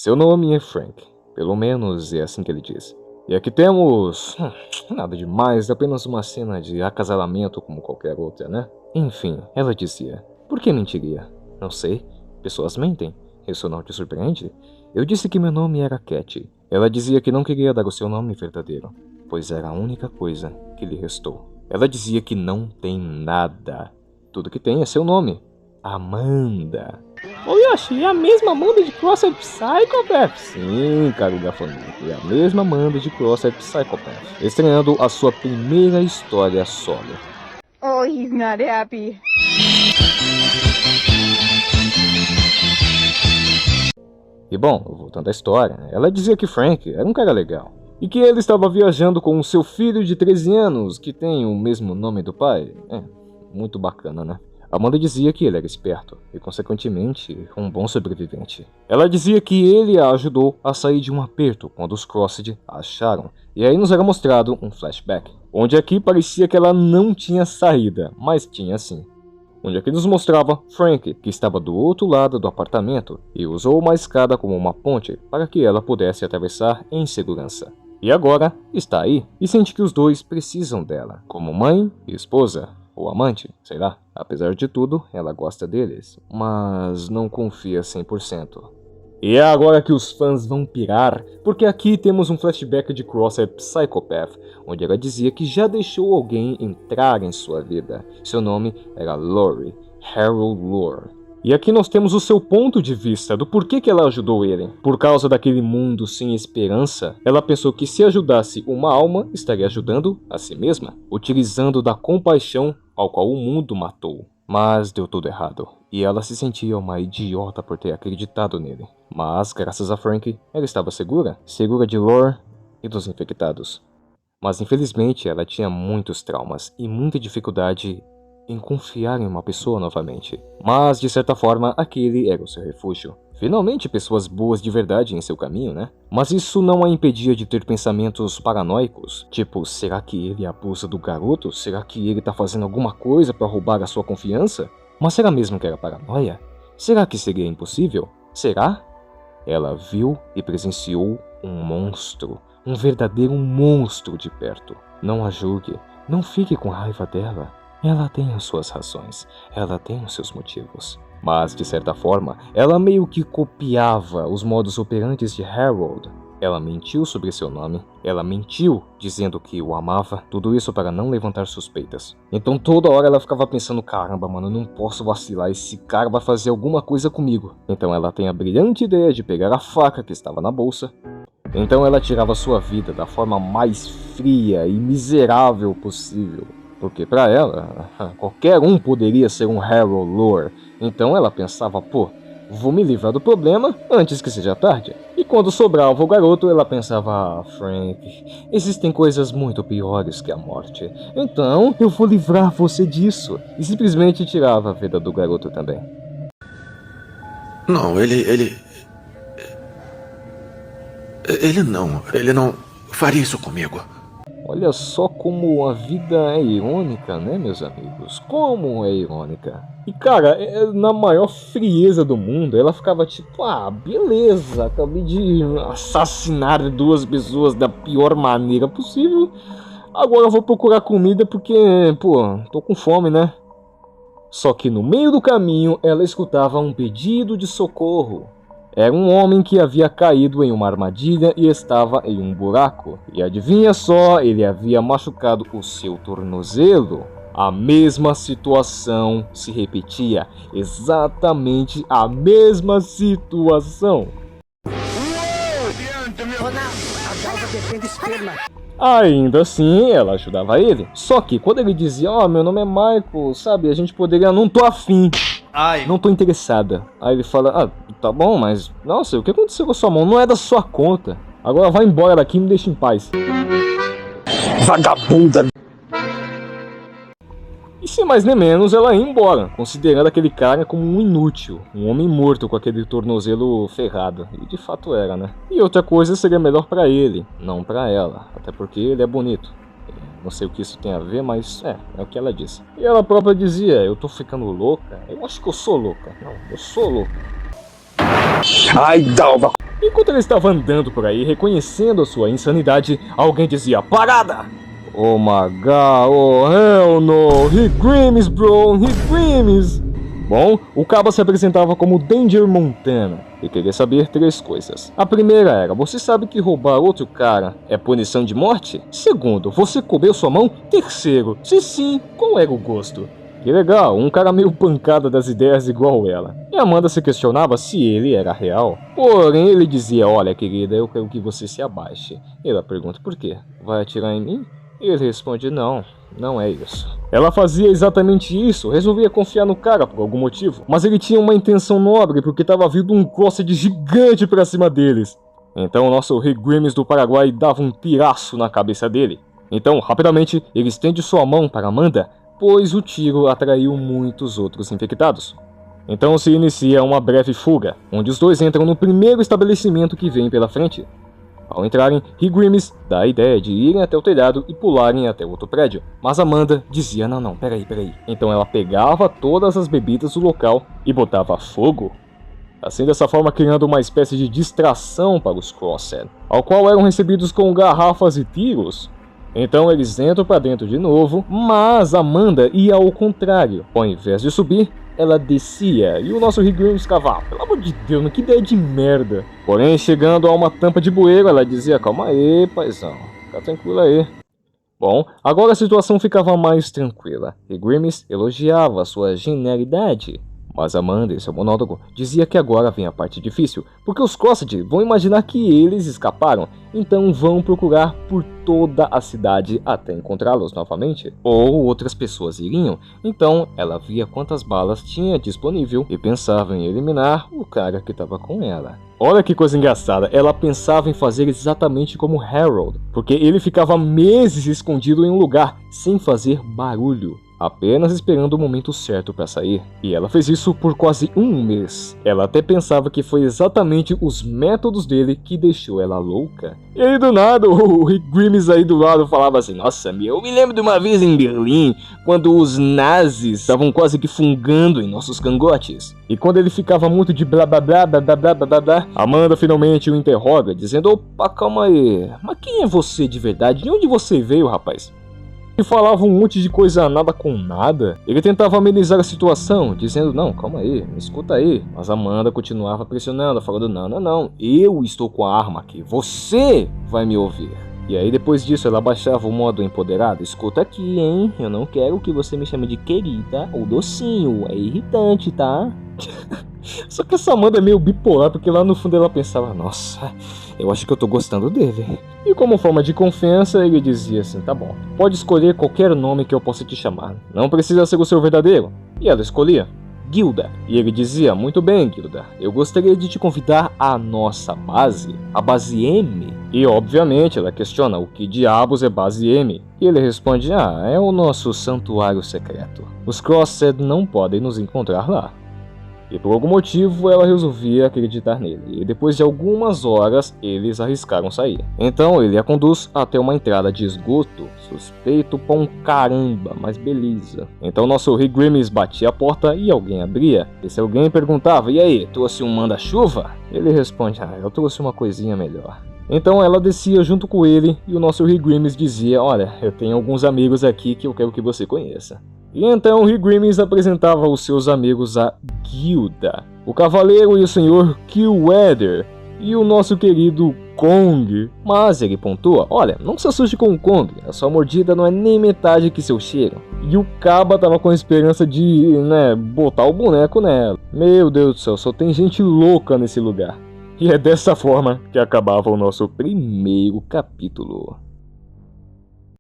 Seu nome é Frank. Pelo menos é assim que ele diz. E aqui temos... nada demais, apenas uma cena de acasalamento como qualquer outra, né? Enfim, ela dizia... Por que mentiria? Não sei. Pessoas mentem. Isso não te surpreende? Eu disse que meu nome era Cat. Ela dizia que não queria dar o seu nome verdadeiro, pois era a única coisa que lhe restou. Ela dizia que não tem nada. Tudo que tem é seu nome. Amanda. Ô Yoshi, é a mesma Amanda de Crossed Psychopath? Sim, caro gafanhoto, é a mesma Amanda de Crossed Psychopath, estreando a sua primeira história solo. Oh, he's not happy. E bom, voltando à história, ela dizia que Frank era um cara legal. E que ele estava viajando com o seu filho de 13 anos, que tem o mesmo nome do pai. Muito bacana, né? Amanda dizia que ele era esperto e, consequentemente, um bom sobrevivente. Ela dizia que ele a ajudou a sair de um aperto quando os Crossed a acharam. E aí nos era mostrado um flashback, onde aqui parecia que ela não tinha saída, mas tinha sim. Onde aqui nos mostrava Frank, que estava do outro lado do apartamento e usou uma escada como uma ponte para que ela pudesse atravessar em segurança. E agora está aí e sente que os dois precisam dela, como mãe e esposa. Ou amante, sei lá. Apesar de tudo, ela gosta deles, mas não confia 100%. E é agora que os fãs vão pirar, porque aqui temos um flashback de Crossed Psychopath, onde ela dizia que já deixou alguém entrar em sua vida. Seu nome era Lori, Harold Lore. E aqui nós temos o seu ponto de vista do porquê que ela ajudou ele. Por causa daquele mundo sem esperança, ela pensou que se ajudasse uma alma, estaria ajudando a si mesma, utilizando da compaixão ao qual o mundo matou. Mas deu tudo errado, e ela se sentia uma idiota por ter acreditado nele. Mas, graças a Frank, ela estava segura de Lore e dos infectados. Mas infelizmente ela tinha muitos traumas e muita dificuldade em confiar em uma pessoa novamente. Mas, de certa forma, aquele era o seu refúgio. Finalmente, pessoas boas de verdade em seu caminho, né? Mas isso não a impedia de ter pensamentos paranoicos. Tipo, será que ele abusa do garoto? Será que ele tá fazendo alguma coisa para roubar a sua confiança? Mas será mesmo que era paranoia? Será que seria impossível? Será? Ela viu e presenciou um monstro. Um verdadeiro monstro de perto. Não a julgue. Não fique com raiva dela. Ela tem as suas razões, ela tem os seus motivos. Mas, de certa forma, ela meio que copiava os modus operantes de Harold. Ela mentiu sobre seu nome, ela mentiu dizendo que o amava, tudo isso para não levantar suspeitas. Então toda hora ela ficava pensando, caramba mano, eu não posso vacilar, esse cara vai fazer alguma coisa comigo. Então ela tem a brilhante ideia de pegar a faca que estava na bolsa. Então ela tirava sua vida da forma mais fria e miserável possível. Porque para ela, qualquer um poderia ser um Harold Lore. Então ela pensava, pô, vou me livrar do problema antes que seja tarde. E quando sobrava o garoto, ela pensava, Frank, existem coisas muito piores que a morte. Então eu vou livrar você disso. E simplesmente tirava a vida do garoto também. Não, ele não faria isso comigo. Olha só como a vida é irônica, né, meus amigos? Como é irônica. E, cara, na maior frieza do mundo, ela ficava tipo, beleza, acabei de assassinar 2 pessoas da pior maneira possível. Agora eu vou procurar comida porque, pô, tô com fome, né? Só que no meio do caminho, ela escutava um pedido de socorro. Era um homem que havia caído em uma armadilha e estava em um buraco. E adivinha só, ele havia machucado o seu tornozelo. A mesma situação se repetia. Exatamente a mesma situação. Ainda assim, ela ajudava ele. Só que quando ele dizia, meu nome é Michael, sabe, a gente poderia, não tô afim. Não tô interessada. Aí ele fala, tá bom, mas, nossa, o que aconteceu com a sua mão? Não é da sua conta. Agora vai embora daqui e me deixa em paz. Vagabunda. E sem mais nem menos, ela ia embora, considerando aquele cara como um inútil, um homem morto com aquele tornozelo ferrado. E de fato era, né? E outra coisa seria melhor pra ele, não pra ela, até porque ele é bonito. Não sei o que isso tem a ver, mas é o que ela disse. E ela própria dizia, eu tô ficando louca? Eu acho que eu sou louca. Não, eu sou louca. Ai, Dalva. Enquanto ele estava andando por aí, reconhecendo a sua insanidade, alguém dizia: "Parada!" Oh my god, oh hell no, he Grimes bro, he Grimes! Bom, o caba se apresentava como Danger Montana e queria saber 3 coisas. A primeira era: você sabe que roubar outro cara é punição de morte? Segundo, você comeu sua mão? Terceiro, se sim, qual era o gosto? Que legal, um cara meio pancada das ideias igual ela. E Amanda se questionava se ele era real. Porém, ele dizia: olha querida, eu quero que você se abaixe. E ela pergunta: por quê? Vai atirar em mim? E ele responde: não, não é isso. Ela fazia exatamente isso, resolvia confiar no cara por algum motivo. Mas ele tinha uma intenção nobre porque estava vindo um Crossed gigante pra cima deles. Então o nosso Rick Grimes do Paraguai dava um tiraço na cabeça dele. Então, rapidamente, ele estende sua mão para Amanda, pois o tiro atraiu muitos outros infectados. Então se inicia uma breve fuga, onde os dois entram no primeiro estabelecimento que vem pela frente. Ao entrarem, Rick Grimes dá a ideia de irem até o telhado e pularem até outro prédio. Mas Amanda dizia: não, peraí. Então ela pegava todas as bebidas do local e botava fogo. Assim, dessa forma, criando uma espécie de distração para os Crossed, ao qual eram recebidos com garrafas e tiros. Então eles entram para dentro de novo, mas Amanda ia ao contrário. Ao invés de subir, ela descia e o nosso Rick Grimes ficava: pelo amor de Deus, que ideia de merda. Porém, chegando a uma tampa de bueiro, ela dizia: calma aí, paizão, fica tranquilo aí. Bom, agora a situação ficava mais tranquila. Rick Grimes elogiava sua genialidade. Mas Amanda, em seu monólogo, dizia que agora vem a parte difícil, porque os Crossed vão imaginar que eles escaparam, então vão procurar por toda a cidade até encontrá-los novamente. Ou outras pessoas iriam, então ela via quantas balas tinha disponível e pensava em eliminar o cara que estava com ela. Olha que coisa engraçada, ela pensava em fazer exatamente como Harold, porque ele ficava meses escondido em um lugar, sem fazer barulho, apenas esperando o momento certo para sair. E ela fez isso por quase um mês. Ela até pensava que foi exatamente os métodos dele que deixou ela louca. E aí do nada, o Rick Grimes aí do lado falava assim: nossa, eu me lembro de uma vez em Berlim, quando os nazis estavam quase que fungando em nossos cangotes. E quando ele ficava muito de blá blá blá blá blá blá blá blá, Amanda finalmente o interroga, dizendo: opa, calma aí, mas quem é você de verdade? De onde você veio, rapaz? E falava um monte de coisa nada com nada. Ele tentava amenizar a situação, dizendo: não, calma aí, me escuta aí. Mas Amanda continuava pressionando, falando: não, eu estou com a arma aqui, você vai me ouvir. E aí depois disso ela baixava o modo empoderado: escuta aqui, hein, eu não quero que você me chame de querida ou docinho, é irritante, tá? Só que essa Amanda é meio bipolar, porque lá no fundo ela pensava: nossa, eu acho que eu tô gostando dele. E como forma de confiança, ele dizia assim: tá bom, pode escolher qualquer nome que eu possa te chamar, não precisa ser o seu verdadeiro. E ela escolhia Gilda. E ele dizia: muito bem, Gilda, eu gostaria de te convidar à nossa base, a base M. E obviamente ela questiona: o que diabos é base M? E ele responde: é o nosso santuário secreto. Os Crossed não podem nos encontrar lá. E por algum motivo ela resolvia acreditar nele, e depois de algumas horas eles arriscaram sair. Então ele a conduz até uma entrada de esgoto, suspeito pra um caramba, mas beleza. Então nosso Rick Grimes batia a porta e alguém abria. E se alguém perguntava: e aí, trouxe um manda-chuva? Ele responde: eu trouxe uma coisinha melhor. Então ela descia junto com ele e o nosso Rick Grimes dizia: olha, eu tenho alguns amigos aqui que eu quero que você conheça. E então Rick Grimes apresentava os seus amigos a Gilda, o Cavaleiro e o Senhor Killweather e o nosso querido Kong. Mas ele pontua: olha, não se assuste com o Kong, a sua mordida não é nem metade que seu cheiro. E o Caba tava com a esperança de, botar o boneco nela. Meu Deus do céu, só tem gente louca nesse lugar. E é dessa forma que acabava o nosso primeiro capítulo.